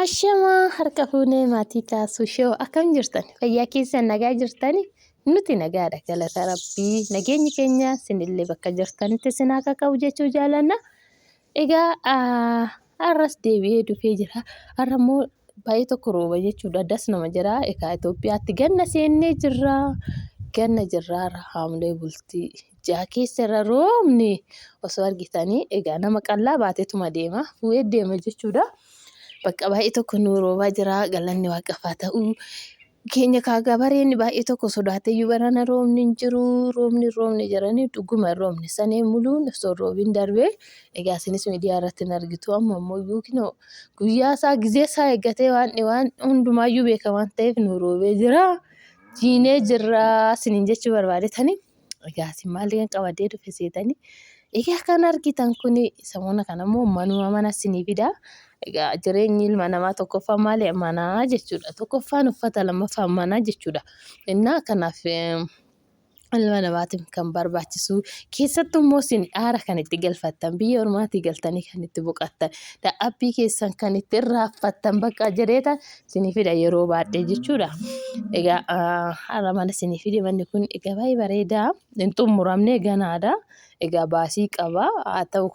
Ashamaa harka fuunee maatii taasisuu shoo akkam jirtan fayyaa keessan nagaa jirtani nuti nagaadha galata rabbii nageenyi keenya sinillee bakka jirtanitti sin haa qaqqabu jechuu jaalanna. Egaa har'as deebi'ee dhufee jira har'ammoo baay'ee tokko rooba jechuudha das nama jira egaa Itoophiyaatti ganna seennee jirra ganna jirra haamlee bultii jaa keessa irra roobni osoo argitanii egaa nama qallaa baateetuma deema fuudhee deema jechuudha. Bakka baay'ee tokko nu roobaa jira galanni waaqaaf ta'u keenya kaagaa bareen baay'ee tokko sodaateyyuu barana roobni hin jiru roobni jiranii dhuguma roobni sanee muluun osoo roobiin darbee egaa isinis miidiyaa irratti hin argitu amma immoo yookiin guyyaa isaa gizee isaa eeggatee waan hundumaayyuu beeka waan ta'eef nu roobee jira jiinee jirra isiniin jechuu barbaadetanii egaa isin maal qabadee dhufe seetanii egaa kan argitan kun samoona kanammoo manuma mana isinii fidaa. Egaa jireenyi ilma namaa tokkoffaan maali manaa jechuudha tokkoffaan uffata lammaffaan manaa jechuudha innaa kanaaf ilma namaatiif kan barbaachisu keessattuu immoo isin aara kan itti galfattan biyya ormaatii galtanii kan itti boqottan dadhabbii keessan kan itti raaffattan bakka jireeta isinii fida yeroo baadhee jechuudha. Egaa har'a mana isinii fide manni kun egaa baay'ee bareedaa hin xumuramne ganaadha egaa baasii qaba haa ta'u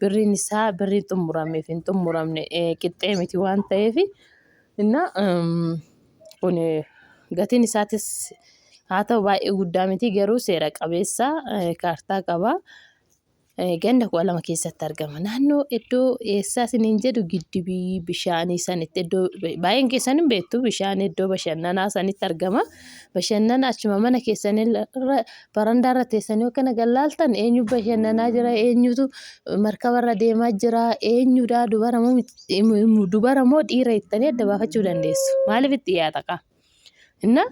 birriin isaa birrii xumurameef hin xumuramne qixxee miti waan ta'eef inna kun gatiin isaatis haa ta'u baay'ee guddaa miti garuu seera qabeessa kaartaa qaba. Ganda 2 keessatti argama naannoo iddoo eessaa isiniin jedhu giddibii bishaanii sanitti iddoo baay'een keessan hin beektu bishaan iddoo bashannanaa sanitti argama bashannana achuma mana keessan barandaa irra teessanii akkana gallaaltan eenyu bashannanaa jira eenyutu markabarra deemaa jira eenyudha dubara moo dhiira jettanii adda baafachuu dandeessu maaliif itti dhiyaata qaa inna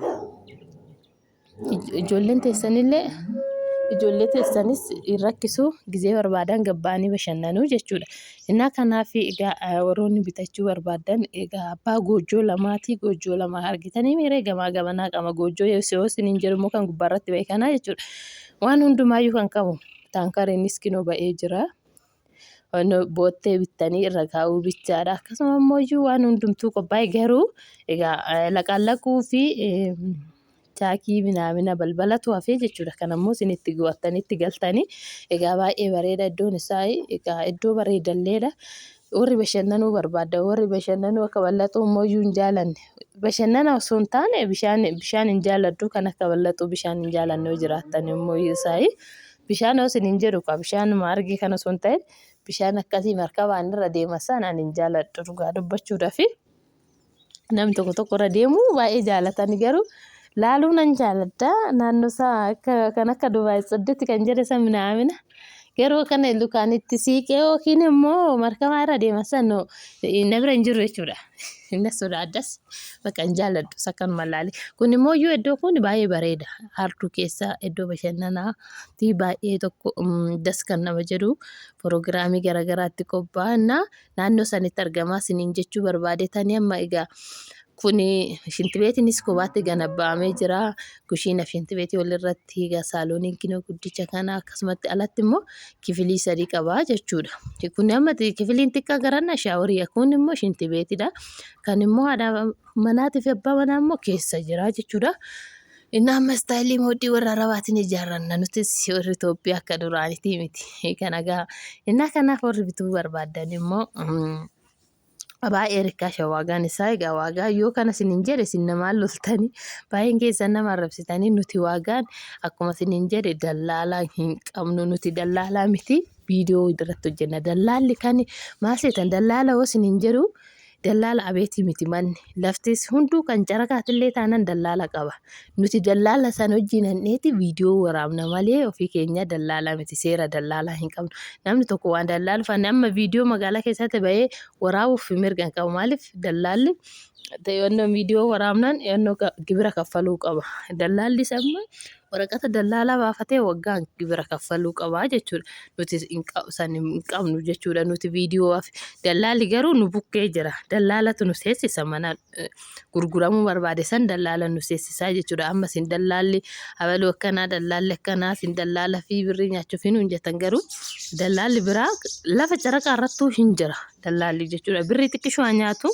ijoolleen teessanis rakkisu gizee barbaadan gabbaanii bashannanuu jechuudha. Innaa kanaaf egaa warroonni bitachuu barbaadan egaa abbaa goojjoo lamaati goojjoo lama argitanii miiree gamaa gamanaa qaba goojjoo yoo isiniin jedhu immoo kan gubbaarratti beekanaa jechuudha. Waan hundumaayyuu kan qabu taankareenis kinoo ba'ee jira. Boottee bittanii irra kaa'uu bichaadha akkasuma immoo waan hundumtuu qophaa'e garuu egaa laqallaquu fi chaakii minaamina balbalatu hafee jechuudha kanammoo isin itti guwattanitti galtanii egaa baay'ee bareeda iddoon isaa egaa iddoo bareedalleedha warri bashannanuu barbaada warri bashannanuu akka bal'atu immoo hin jaalanne bashannana osoo hin taane bishaan hin jaaladdu kan akka bal'atu bishaan hin jaalanne yoo jiraattan immoo isaa bishaan isin hin jedhu bishaan margi kan osoo hin ta'in bishaan akkasii markabaan irra deema sanaan hin jaaladhu dhugaa dubbachuudhaaf namni tokko irra deemu baay'ee jaalatani garuu laaluu nan jaaladha naannoo isaa kan akka Dubaay saddeetti kan jedhe san minaamina garuu kana lukaanitti siiqee yookiin immoo markabaa irra deema san na bira hin jiru jechuudha. Inna sodaaddas bakka hin jaaladhu sakkanuma laali kun immoo iddoo kun baay'ee bareeda hartuu keessa iddoo bashannanaati baay'ee tokko das kan nama jedhu pirogiraamii garaagaraatti qophaa'anna naannoo sanitti argamaa isiniin jechuu barbaadetanii amma egaa. Kun shintibeetiinis kophaatti ganabba'amee jira kushiina shintibeetii walirratti egaa saalooniin kinoo guddicha kana akkasumatti alatti immoo kifilii 3 qaba jechuudha. Kun amma kifiliin xiqqaa garanna shaaworii kun immoo shintibeetiidha kan immoo haadha manaatiif abbaa manaa immoo keessa jira jechuudha. Inni amma istaayilii mootii warra arabaatiin ijaarranna nutis warri Itoophiyaa akka duraanitii miti kan egaa inni kanaaf warri bituu barbaadan immoo baay'ee rikkaasha waagaan isaa egaa waagaa yoo kana isiniin jedhe isin namaan loltanii baay'een keessan nama arrabsitanii nuti waagaan akkuma isiniin jedhe dallaalaa hin qabnu nuti dallaalaa miti viidiyoo irratti hojjenna dallaalli kan maal seetan dallaala yoo isiniin jedhu dallaala abeetii miti manni laftis hunduu kan caraqaatillee taanan dallaala qaba nuti dallaala san hojjiinanneeti viidiyoo waraabna malee ofii keenya dallaala miti seera dallaalaa hin qabnu namni tokko waan dallaalu fanne amma viidiyoo magaalaa keessatti bahee waraabuuf mirga hin qabu maaliif dallaalli viidiyoo waraabnaan gibira kaffaluu qaba dallaalli amma waraqata dallaalaa baafatee waggaan gibira kaffaluu qabaa jechuudha. Nuti hin qabnu jechuudha. Nuti viidiyoo dallaalli garuu nu bukkee jira. Dallaalatu nu seessisa mana gurguramuu barbaade san dallaala nu seessisaa jechuudha. Amma sin dallaalli abaluu akkanaa dallaalli akkanaa sin dallaala fi birrii nyaachuuf hin hojjetan garuu dallaalli biraa lafa caraqaa irrattuu hin jira. Dallaalli jechuudha. Birrii xiqqishoo nyaatu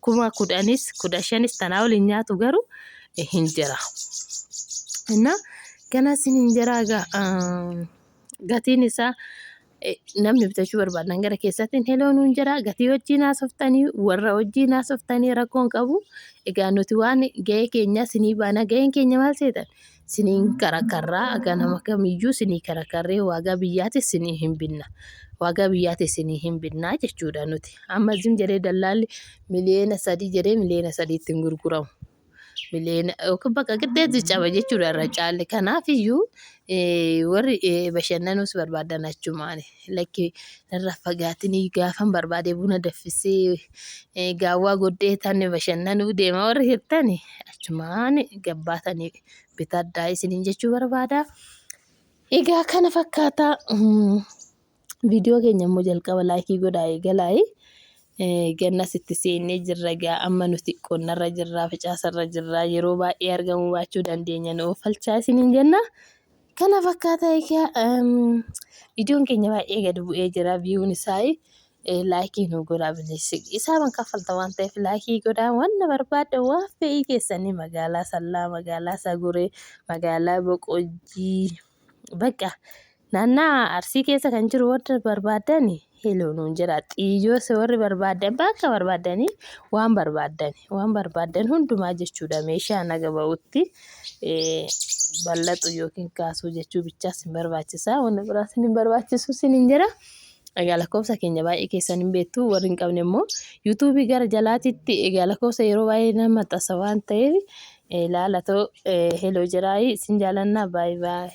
10,000 15,000 tanaa ol hin nyaatu garuu hin jira. እና ገና ሲንጀራ gatiin isaa namni bitachuu barbaadan gara keessattiin heloon injera gatii wajjin haasoftanii warra wajjin haasoftanii rakkoon qabu. Egaa nuti waan ga'ee keenya sinii baana ga'een keenya maal seetan siniin karakarraa aga nama kamiyyuu sinii karakarree waagaa biyyaatis sinii hin binna. Waagaa biyyaatis sinii hin binnaa jechuudha nuti. Amma zim jedhee dallaalli miliyoona 3 jedhee miliyoona 3 ittiin gurguramu. Miliyoona yookiin bakka giddeetti caba jechuudha irra caalle. Kanaafiyyuu warri bashannanuus barbaadan achumaani. Lakki irra fagaatanii gaafan barbaade buna daffisee gaawwaa godhee tan bashannanuu deema warri hirtani achumaan gabbaatanii bitaddaa isiniin jechuu barbaada. Egaa kana fakkaata viidiyoo keenya immoo jalqaba laayikii godhaa eegalaayi. Ganna sitti seenee jirra gaa amma nuti qonnarra jirraa facaasarra jirraa yeroo baay'ee argamuu baachuu dandeenya nuuf falchaa isiniin jenna. Kana fakkaata egaa viidiyoon keenya baay'ee gad bu'ee jira viyuun isaa laayikii nu godhaa bineessi isaaban kaffalta waan ta'eef laayikii godhaa wanna barbaadda waan fe'ii keessanii magaalaa Sallaa magaalaa Saguree magaalaa Boqojjii bakka naannaa Arsii keessa kan jiru warra barbaadani heloon jira xiyyoo warri barbaadan bakka barbaadanii waan barbaadan hundumaa jechuudha. Meeshaa naga ba'utti bal'atu yookiin kaasuu jechuu bichaas hin barbaachisaa wanna biraas hin barbaachisu sinin jira. Egaa lakkoofsa keenya baay'ee keessan hin beektu warri hin qabne immoo yuutuubii gara jalaatitti egaa lakkoofsa yeroo baay'ee nama maxxansa waan ta'eef ilaalatoo heloo jiraayi isin jaalannaa baay'ee.